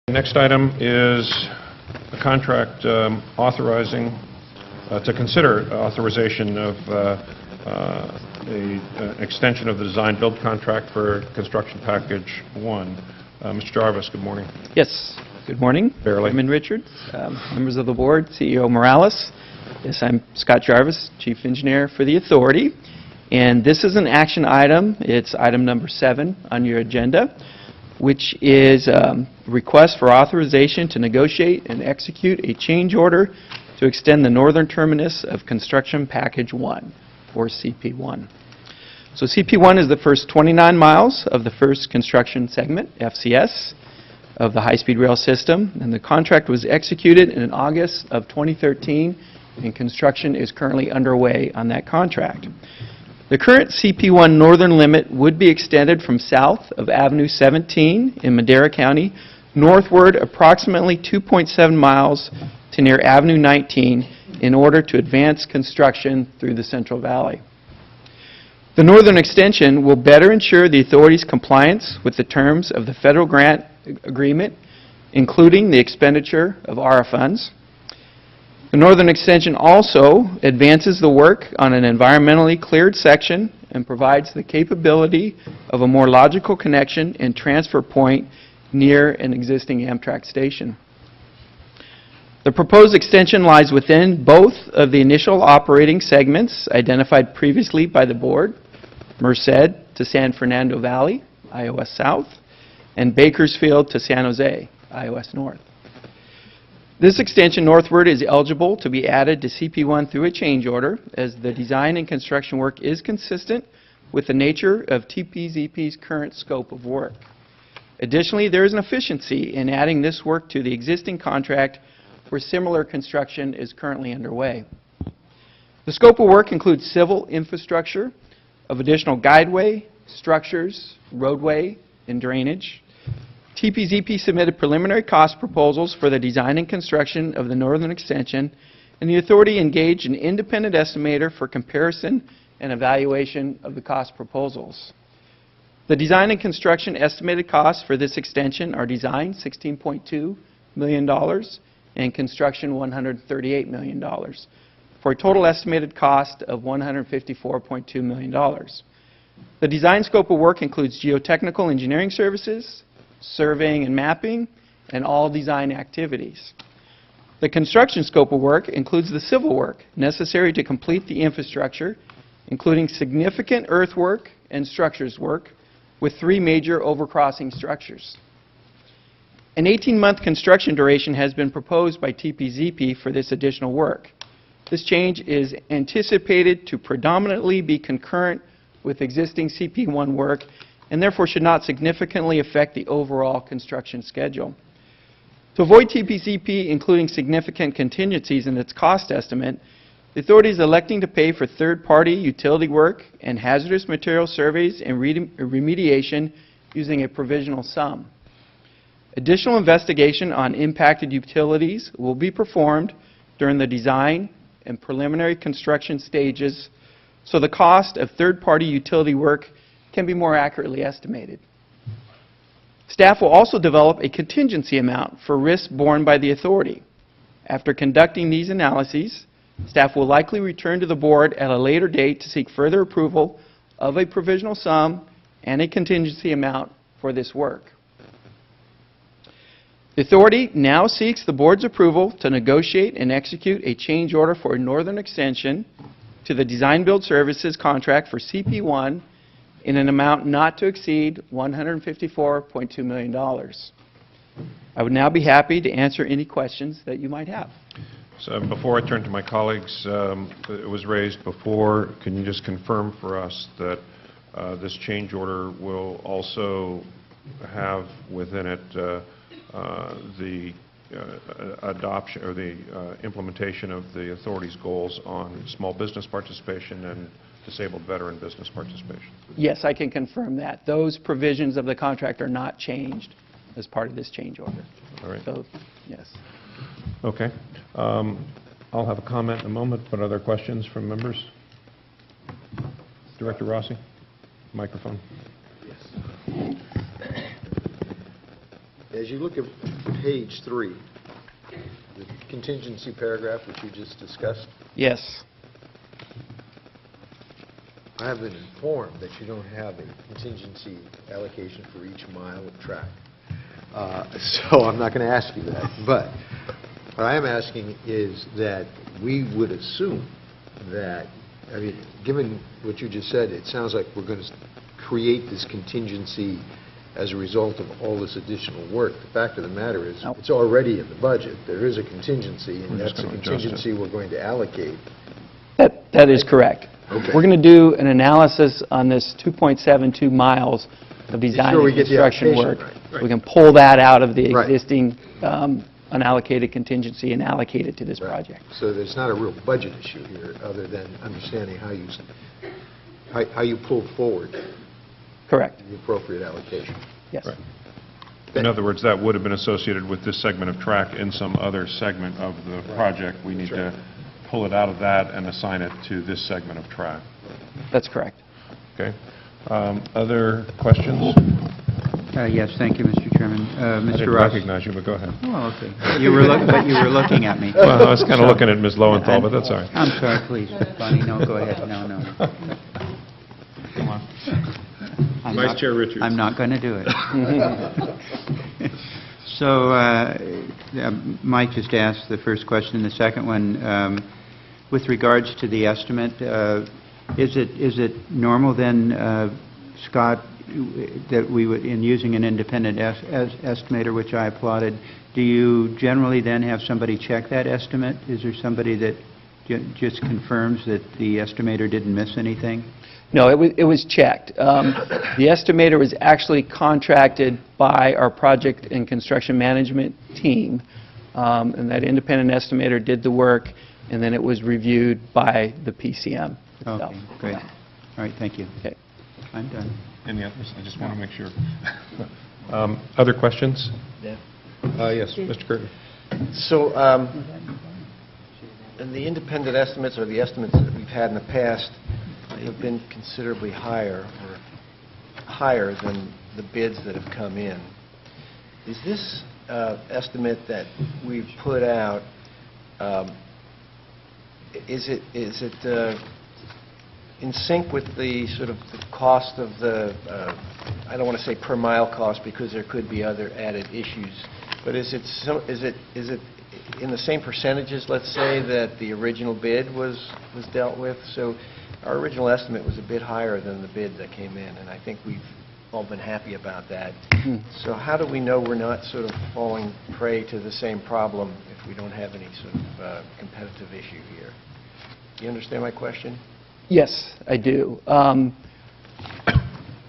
Next item is a contract authorizing to consider authorization of an extension of the design-build contract for construction package 1. Mr. Jarvis, good morning. Yes, good morning. Barely. Chairman Richards, members of the board, CEO Morales. Yes, I'm Scott Jarvis, Chief Engineer for the Authority. And this is an action item. It's item number 7 on your agenda, which is a request for authorization to negotiate and execute a change order to extend the northern terminus of Construction Package 1, or CP1. So CP1 is the first 29 miles of the first construction segment, FCS, of the high-speed rail system, and the contract was executed in August of 2013, and construction is currently underway on that contract. The current CP1 northern limit would be extended from south of Avenue 17 in Madera County northward approximately 2.7 miles to near Avenue 19 in order to advance construction through the Central Valley. The northern extension will better ensure the authority's compliance with the terms of the federal grant agreement, including the expenditure of ARA funds. The northern extension also advances the work on an environmentally cleared section and provides the capability of a more logical connection and transfer point near an existing Amtrak station. The proposed extension lies within both of the initial operating segments identified previously by the board, Merced to San Fernando Valley, iOS South, and Bakersfield to San Jose, iOS North. This extension northward is eligible to be added to CP1 through a change order, as the design and construction work is consistent with the nature of TPZP's current scope of work. Additionally, there is an efficiency in adding this work to the existing contract where similar construction is currently underway. The scope of work includes civil infrastructure of additional guideway, structures, roadway, and drainage. TPZP submitted preliminary cost proposals for the design and construction of the northern extension, and the authority engaged an independent estimator for comparison and evaluation of the cost proposals. The design and construction estimated costs for this extension are design $16.2 million and construction $138 million, for a total estimated cost of $154.2 million. The design scope of work includes geotechnical engineering services, surveying and mapping, and all design activities. The construction scope of work includes the civil work necessary to complete the infrastructure, including significant earthwork and structures work with 3 major overcrossing structures. An 18-month construction duration has been proposed by TPZP for this additional work. This change is anticipated to predominantly be concurrent with existing CP1 work and therefore should not significantly affect the overall construction schedule. To avoid TPZP including significant contingencies in its cost estimate, the authority is electing to pay for third-party utility work and hazardous material surveys and remediation using a provisional sum. Additional investigation on impacted utilities will be performed during the design and preliminary construction stages, so the cost of third-party utility work can be more accurately estimated. Staff will also develop a contingency amount for risks borne by the authority. After conducting these analyses, staff will likely return to the board at a later date to seek further approval of a provisional sum and a contingency amount for this work. The authority now seeks the board's approval to negotiate and execute a change order for a northern extension to the design-build services contract for CP1 in an amount not to exceed $154.2 million. I would now be happy to answer any questions that you might have. So before I turn to my colleagues, it was raised before. Can you just confirm for us that this change order will also have within it the adoption or the implementation of the authority's goals on small business participation and disabled veteran business participation? Yes, I can confirm that. Those provisions of the contract are not changed as part of this change order. All right. So, yes. Okay. I'll have a comment in a moment, but are there questions from members? Director Rossi, microphone. Yes. as you look at page 3, the contingency paragraph which you just discussed, Yes. I have been informed that you don't have a contingency allocation for each mile of track. So I'm not going to ask you that. But what I am asking is that we would assume that, I mean, given what you just said, it sounds like we're going to create this contingency as a result of all this additional work. The fact of the matter is, Nope. it's already in the budget. There is a contingency, and We're just that's the gonna adjust it. contingency we're going to allocate. That is correct. Okay. We're going to do an analysis on this 2.72 miles of design sure we and get the construction allocation work. right. We can pull that out of the Right. existing unallocated contingency and allocate it to this Right. project. So there's not a real budget issue here, other than understanding how you pull forward Correct. the appropriate allocation. Yes. Right. In other words, that would have been associated with this segment of track in some other segment of the project. We need to pull it out of that and assign it to this segment of track. That's correct. Okay? Other questions? Yes, thank you, Mr. Chairman. I Mr. didn't Ross. recognize you, but go ahead. Oh, okay. But you were looking at me. Well, I was kind of looking at Ms. Lowenthal, but that's all right. I'm sorry, please, Bonnie, no, go ahead, no. Come on. I'm Vice not- Chair Richards. I'm not going to do it. So, Mike just asked the first question. The second one, with regards to the estimate, is it normal then, Scott, that we would, in using an independent estimator, which I applauded, do you generally then have somebody check that estimate? Is there somebody that just confirms that the estimator didn't miss anything? No, it was checked. The estimator was actually contracted by our project and construction management team, and that independent estimator did the work, and then it was reviewed by the PCM itself. Okay, great. All right, thank you. Okay. I'm done. Any others? I just want to make sure. Other questions? Yeah. Yes, Mr. Curtin. So, and the independent estimates, or the estimates that we've had in the past, have been considerably higher than the bids that have come in. Is this estimate that we've put out, is it in sync with the sort of the cost of the, I don't want to say per mile cost because there could be other added issues, but is it in the same percentages, let's say, that the original bid was dealt with? So our original estimate was a bit higher than the bid that came in, and I think we've all been happy about that. So how do we know we're not sort of falling prey to the same problem if we don't have any sort of competitive issue here? Do you understand my question? Yes, I do.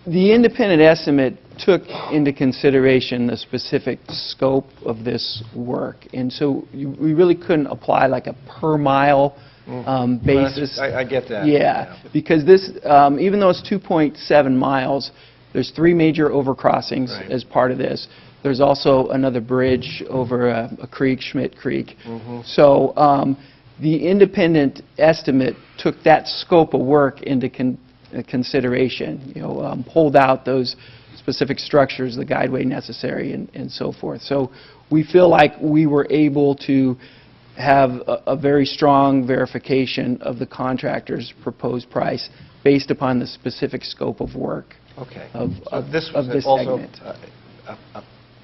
The independent estimate took into consideration the specific scope of this work, and so we really couldn't apply like a per mile basis. I get that. Yeah, because this, even though it's 2.7 miles, there's 3 major overcrossings Right. as part of this. There's also another bridge over a creek, Schmidt Creek. So the independent estimate took that scope of work into consideration, pulled out those specific structures, the guideway necessary, and so forth. So we feel like we were able to have a very strong verification of the contractor's proposed price based upon the specific scope of work Okay. of So this of was this also segment. a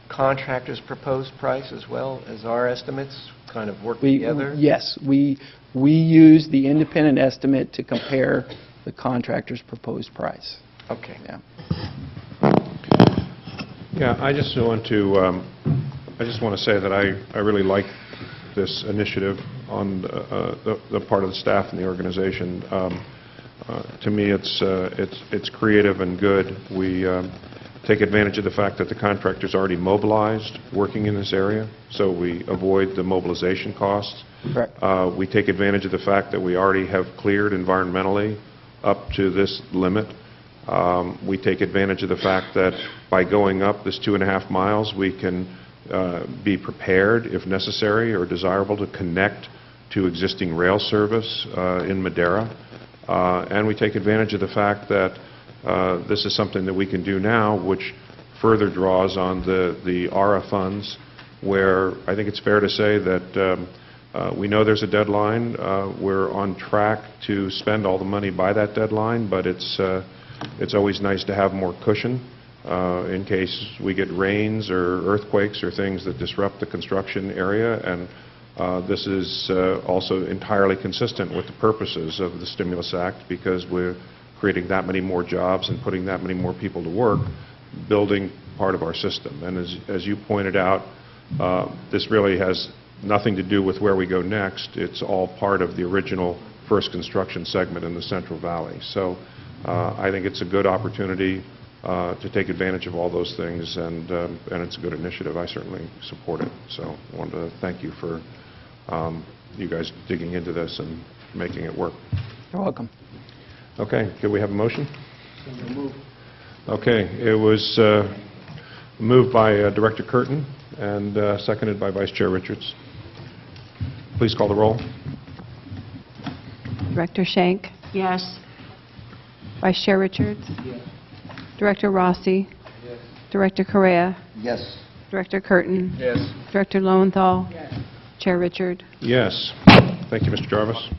contractor's proposed price as well as our estimates kind of work together? Yes, we use the independent estimate to compare the contractor's proposed price. Okay. Yeah. Yeah, I just want to say that I really like this initiative on the part of the staff and the organization. To me, it's creative and good. We take advantage of the fact that the contractor's already mobilized, working in this area, so we avoid the mobilization costs. Correct. We take advantage of the fact that we already have cleared environmentally up to this limit. We take advantage of the fact that by going up this 2.5 miles, we can be prepared, if necessary or desirable, to connect to existing rail service in Madera. And we take advantage of the fact that this is something that we can do now, which further draws on the ARA funds, where I think it's fair to say that we know there's a deadline. We're on track to spend all the money by that deadline, but it's always nice to have more cushion in case we get rains or earthquakes or things that disrupt the construction area. And this is also entirely consistent with the purposes of the Stimulus Act, because we're creating that many more jobs and putting that many more people to work, building part of our system. And as you pointed out, this really has nothing to do with where we go next. It's all part of the original first construction segment in the Central Valley. So I think it's a good opportunity to take advantage of all those things, and it's a good initiative. I certainly support it. So I wanted to thank you for you guys digging into this and making it work. You're welcome. Okay, can we have a motion? Okay, it was moved by Director Curtin and seconded by Vice Chair Richards. Please call the roll. Director Schenk? Yes. Vice Chair Richards? Yes. Director Rossi? Yes. Director Correa? Yes. Director Curtin? Yes. Director Lowenthal? Yes. Chair Richard? Yes. Thank you, Mr. Jarvis.